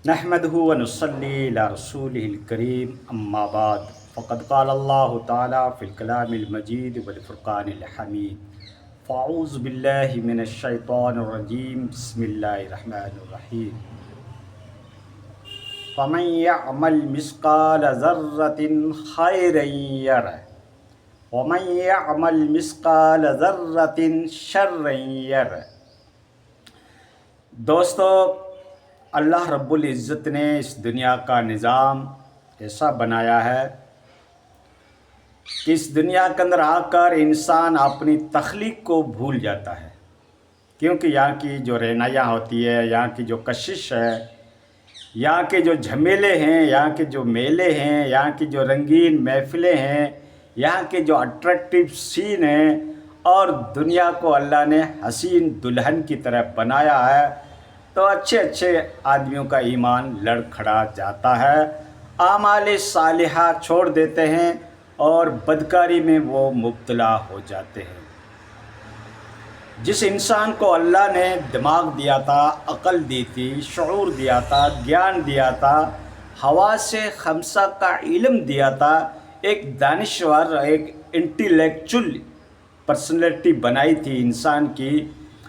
نحمده ونصلي على رسوله الكريم اما بعد فقد قال الله تعالى في الكلام المجيد والفرقان الحميد فاعوذ بالله من الشيطان الرجيم بسم الله الرحمن الرحيم فمن يعمل مثقال ذرة خيرا يره ومن يعمل مثقال ذرة شرا يره۔ دوستو، اللہ رب العزت نے اس دنیا کا نظام ایسا بنایا ہے کہ اس دنیا کے اندر آ کر انسان اپنی تخلیق کو بھول جاتا ہے، کیونکہ یہاں کی جو رہنائیاں ہوتی ہے، یہاں کی جو کشش ہے، یہاں کے جو جھمیلے ہیں، یہاں کے جو میلے ہیں، یہاں کی جو رنگین محفلیں ہیں، یہاں کے جو اٹریکٹیو سین ہیں، اور دنیا کو اللہ نے حسین دلہن کی طرح بنایا ہے، تو اچھے اچھے آدمیوں کا ایمان لڑکھڑا جاتا ہے، اعمال صالحہ چھوڑ دیتے ہیں اور بدکاری میں وہ مبتلا ہو جاتے ہیں۔ جس انسان کو اللہ نے دماغ دیا تھا، عقل دی تھی، شعور دیا تھا، گیان دیا تھا، حواس خمسہ کا علم دیا تھا، ایک دانشور، ایک انٹیلیکچول پرسنالٹی بنائی تھی انسان کی،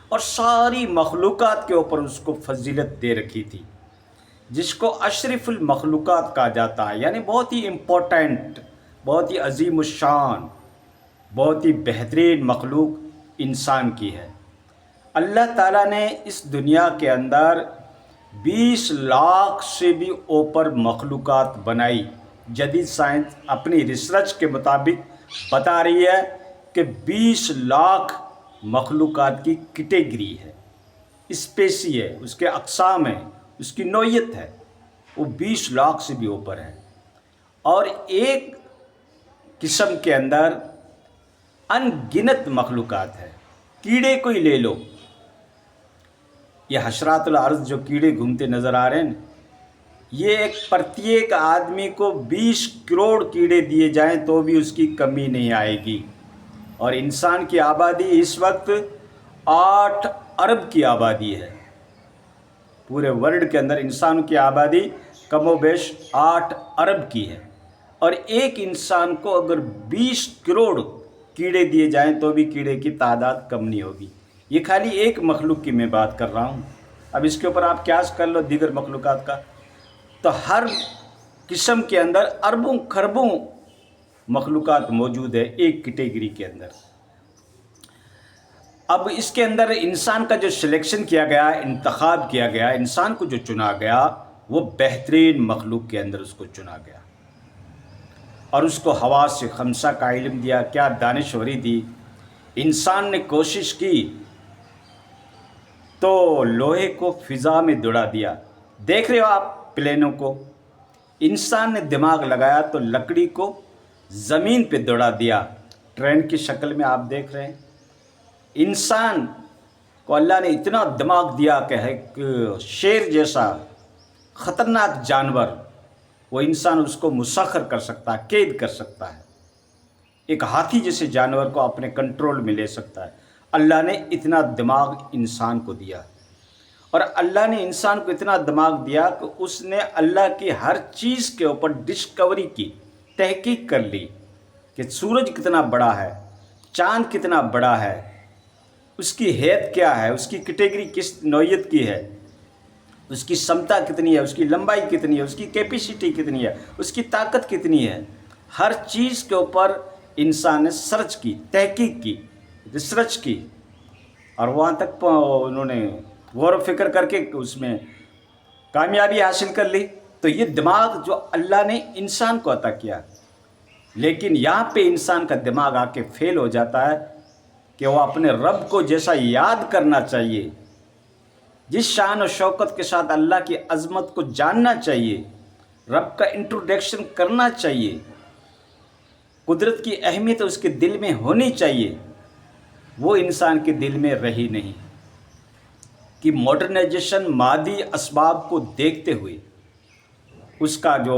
اور ساری مخلوقات کے اوپر اس کو فضیلت دے رکھی تھی، جس کو اشرف المخلوقات کہا جاتا ہے، یعنی بہت ہی امپورٹنٹ، بہت ہی عظیم الشان، بہت ہی بہترین مخلوق انسان کی ہے۔ اللہ تعالیٰ نے اس دنیا کے اندر 20 لاکھ سے بھی اوپر مخلوقات بنائی۔ جدید سائنس اپنی ریسرچ کے مطابق بتا رہی ہے کہ 20 لاکھ مخلوقات کی کیٹیگری ہے، اسپیسی ہے، اس کے اقسام ہیں، اس کی نوعیت ہے، وہ 20 لاکھ سے بھی اوپر ہے۔ اور ایک قسم کے اندر ان گنت مخلوقات ہے۔ کیڑے کو ہی لے لو، یہ حشرات الارض جو کیڑے گھومتے نظر آ رہے ہیں، یہ پرتیک آدمی کو 20 کروڑ کیڑے دیے جائیں تو بھی اس کی کمی نہیں آئے گی۔ اور انسان کی آبادی اس وقت 8 ارب کی آبادی ہے۔ پورے ورلڈ کے اندر انسان کی آبادی کم و بیش 8 ارب کی ہے، اور ایک انسان کو اگر 20 کروڑ کیڑے دیے جائیں تو بھی کیڑے کی تعداد کم نہیں ہوگی۔ یہ خالی ایک مخلوق کی میں بات کر رہا ہوں، اب اس کے اوپر آپ قیاس کر لو دیگر مخلوقات کا، تو ہر قسم کے اندر اربوں خربوں مخلوقات موجود ہے ایک کیٹیگری کے اندر۔ اب اس کے اندر انسان کا جو سلیکشن کیا گیا، انتخاب کیا گیا، انسان کو جو چنا گیا، وہ بہترین مخلوق کے اندر اس کو چنا گیا، اور اس کو حواس خمسہ کا علم دیا۔ کیا دانشوری دی! انسان نے کوشش کی تو لوہے کو فضا میں دوڑا دیا، دیکھ رہے ہو آپ پلینوں کو۔ انسان نے دماغ لگایا تو لکڑی کو زمین پہ دوڑا دیا، ٹرین کی شکل میں آپ دیکھ رہے ہیں۔ انسان کو اللہ نے اتنا دماغ دیا کہ ایک شیر جیسا خطرناک جانور، وہ انسان اس کو مسخر کر سکتا ہے، قید کر سکتا ہے، ایک ہاتھی جیسے جانور کو اپنے کنٹرول میں لے سکتا ہے۔ اللہ نے اتنا دماغ انسان کو دیا، اور اللہ نے انسان کو اتنا دماغ دیا کہ اس نے اللہ کی ہر چیز کے اوپر ڈسکوری کی، تحقیق کر لی کہ سورج کتنا بڑا ہے، چاند کتنا بڑا ہے، اس کی حیت کیا ہے، اس کی کیٹیگری کس نوعیت کی ہے، اس کی سمتا کتنی ہے، اس کی لمبائی کتنی ہے، اس کی کیپیسٹی کتنی ہے، اس کی طاقت کتنی ہے۔ ہر چیز کے اوپر انسان نے سرچ کی، تحقیق کی، ریسرچ کی، اور وہاں تک انہوں نے غور و فکر کر کے اس میں کامیابی حاصل کر لی۔ تو یہ دماغ جو اللہ نے انسان کو عطا کیا، لیکن یہاں پہ انسان کا دماغ آ کے فیل ہو جاتا ہے کہ وہ اپنے رب کو جیسا یاد کرنا چاہیے، جس شان و شوکت کے ساتھ اللہ کی عظمت کو جاننا چاہیے، رب کا انٹروڈکشن کرنا چاہیے، قدرت کی اہمیت اس کے دل میں ہونی چاہیے، وہ انسان کے دل میں رہی نہیں۔ کہ ماڈرنائزیشن مادی اسباب کو دیکھتے ہوئے اس کا جو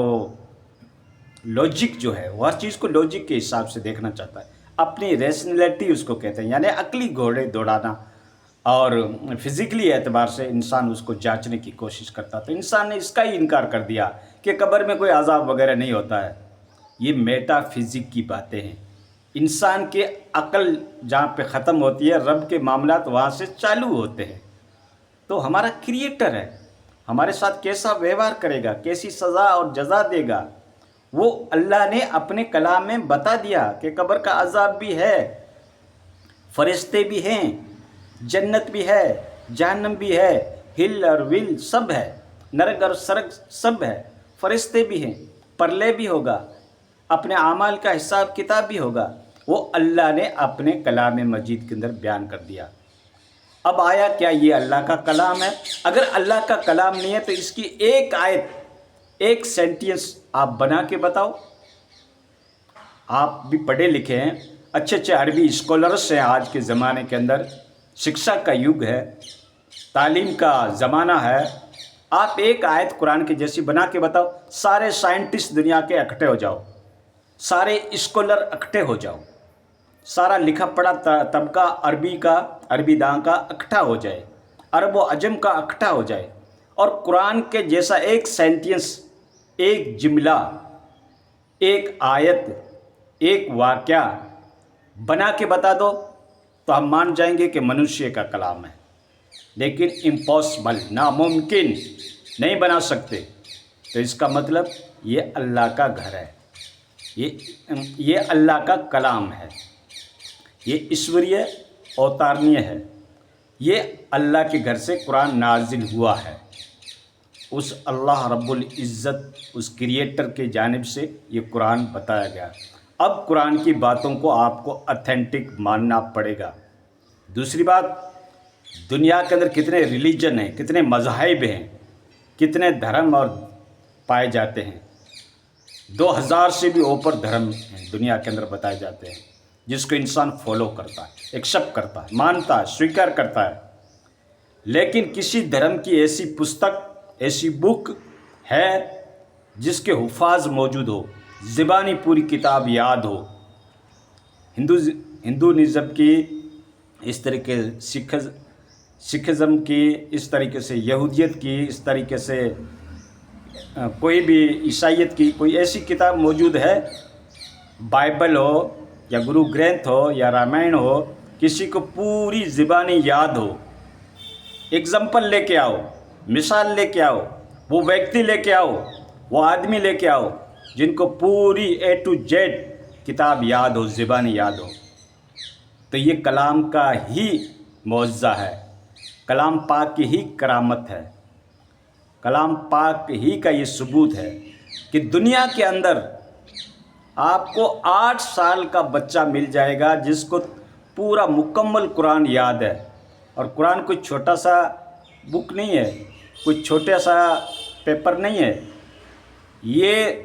لاجک جو ہے، وہ ہر چیز کو لاجک کے حساب سے دیکھنا چاہتا ہے، اپنی ریشنلٹی اس کو کہتے ہیں، یعنی عقلی گھوڑے دوڑانا، اور فزیکلی اعتبار سے انسان اس کو جانچنے کی کوشش کرتا، تو انسان نے اس کا ہی انکار کر دیا کہ قبر میں کوئی عذاب وغیرہ نہیں ہوتا ہے۔ یہ میٹا فزک کی باتیں ہیں۔ انسان کے عقل جہاں پہ ختم ہوتی ہے، رب کے معاملات وہاں سے چالو ہوتے ہیں۔ تو ہمارا کریٹر ہے، ہمارے ساتھ کیسا ویوہار کرے گا، کیسی سزا اور جزا دے گا، وہ اللہ نے اپنے کلام میں بتا دیا کہ قبر کا عذاب بھی ہے، فرشتے بھی ہیں، جنت بھی ہے، جہنم بھی ہے، ہل اور ول سب ہے، نرک اور سرگ سب ہے، فرشتے بھی ہیں، پرلے بھی ہوگا، اپنے اعمال کا حساب کتاب بھی ہوگا، وہ اللہ نے اپنے کلام مجید کے اندر بیان کر دیا۔ اب آیا کیا یہ اللہ کا کلام ہے؟ اگر اللہ کا کلام نہیں ہے تو اس کی ایک آیت، ایک سینٹینس آپ بنا کے بتاؤ۔ آپ بھی پڑھے لکھے ہیں، اچھے اچھے عربی اسکالرس ہیں، آج کے زمانے کے اندر شکشا کا یگ ہے، تعلیم کا زمانہ ہے، آپ ایک آیت قرآن کی جیسی بنا کے بتاؤ، سارے سائنٹسٹ دنیا کے اکٹھے ہو جاؤ، سارے اسکالر اکٹھے ہو جاؤ، سارا لکھا پڑھا طبقہ عربی داں کا اکٹھا ہو جائے، عرب و عجم کا اکٹھا ہو جائے، اور قرآن کے جیسا ایک سینٹینس، ایک جملہ، ایک آیت، ایک واقعہ بنا کے بتا دو تو ہم مان جائیں گے کہ منشیہ کا کلام ہے۔ لیکن امپاسبل، ناممکن، نہیں بنا سکتے، تو اس کا مطلب یہ اللہ کا گھر ہے، یہ اللہ کا کلام ہے، یہ ایشوریہ اوتارنیہ ہے، یہ اللہ کے گھر سے قرآن نازل ہوا ہے، اس اللہ رب العزت، اس کریٹر کے جانب سے یہ قرآن بتایا گیا۔ اب قرآن کی باتوں کو آپ کو اتھینٹک ماننا پڑے گا۔ دوسری بات، دنیا کے اندر کتنے ریلیجن ہیں، کتنے مذاہب ہیں، کتنے دھرم اور پائے جاتے ہیں، 2000 سے بھی اوپر دھرم ہیں دنیا کے اندر بتائے جاتے ہیں، جس کو انسان فالو کرتا ہے، ایکسیپٹ کرتا ہے، مانتا ہے، سویکار کرتا ہے۔ لیکن کسی دھرم کی ایسی پستک، ایسی بک ہے جس کے حفاظ موجود ہو، زبانی پوری کتاب یاد ہو؟ ہندوازم کی اس طریقے، سکھزم کی اس طریقے سے، یہودیت کی اس طریقے سے، کوئی بھی عیسائیت کی کوئی ایسی کتاب موجود ہے، بائبل ہو یا گرو گرنتھ ہو یا رامائن ہو، کسی کو پوری زبانی یاد ہو؟ ایگزامپل لے کے آؤ، مثال لے کے آؤ، وہ ویکتی لے کے آؤ، وہ آدمی لے کے آؤ جن کو پوری A to Z کتاب یاد ہو، زبانی یاد ہو۔ تو یہ کلام کا ہی معجزہ ہے، کلام پاک کی ہی کرامت ہے، کلام پاک ہی کا یہ ثبوت ہے کہ دنیا کے اندر آپ کو 8 سال کا بچہ مل جائے گا جس کو پورا مکمل قرآن یاد ہے۔ اور قرآن کوئی چھوٹا سا بک نہیں ہے، کوئی چھوٹا سا پیپر نہیں ہے، یہ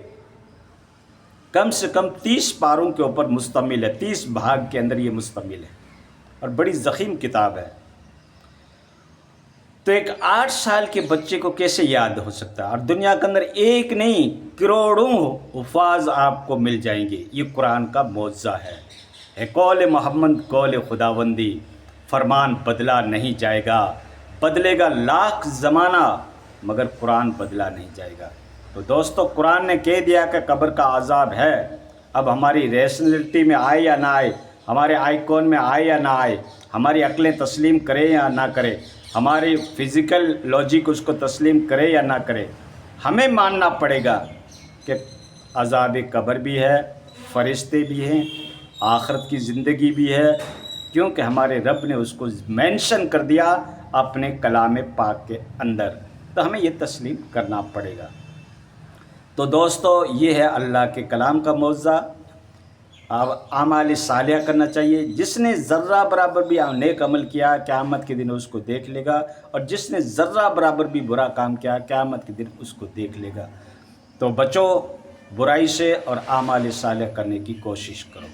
کم سے کم 30 پاروں کے اوپر مشتمل ہے، 30 بھاگ کے اندر یہ مشتمل ہے، اور بڑی ضخیم کتاب ہے۔ تو ایک 8 سال کے بچے کو کیسے یاد ہو سکتا ہے؟ اور دنیا کے اندر ایک نہیں، کروڑوں حفاظ آپ کو مل جائیں گے۔ یہ قرآن کا معجزہ ہے قول محمد، قول خداوندی، فرمان بدلا نہیں جائے گا، بدلے گا لاکھ زمانہ مگر قرآن بدلا نہیں جائے گا۔ تو دوستو، قرآن نے کہہ دیا کہ قبر کا عذاب ہے۔ اب ہماری ریشنلٹی میں آئے یا نہ آئے، ہمارے آئیکون میں آئے یا نہ آئے، ہماری عقلیں تسلیم کرے یا نہ کرے، ہماری فزیکل لاجک اس کو تسلیم کرے یا نہ کرے، ہمیں ماننا پڑے گا کہ عذاب قبر بھی ہے، فرشتے بھی ہیں، آخرت کی زندگی بھی ہے، کیونکہ ہمارے رب نے اس کو مینشن کر دیا اپنے کلام پاک کے اندر، تو ہمیں یہ تسلیم کرنا پڑے گا۔ تو دوستو، یہ ہے اللہ کے کلام کا معجزہ۔ اعمال صالحہ کرنا چاہیے۔ جس نے ذرہ برابر بھی نیک عمل کیا، قیامت کے دن اس کو دیکھ لے گا، اور جس نے ذرہ برابر بھی برا کام کیا، قیامت کے دن اس کو دیکھ لے گا۔ تو بچو برائی سے اور اعمال صالحہ کرنے کی کوشش کرو۔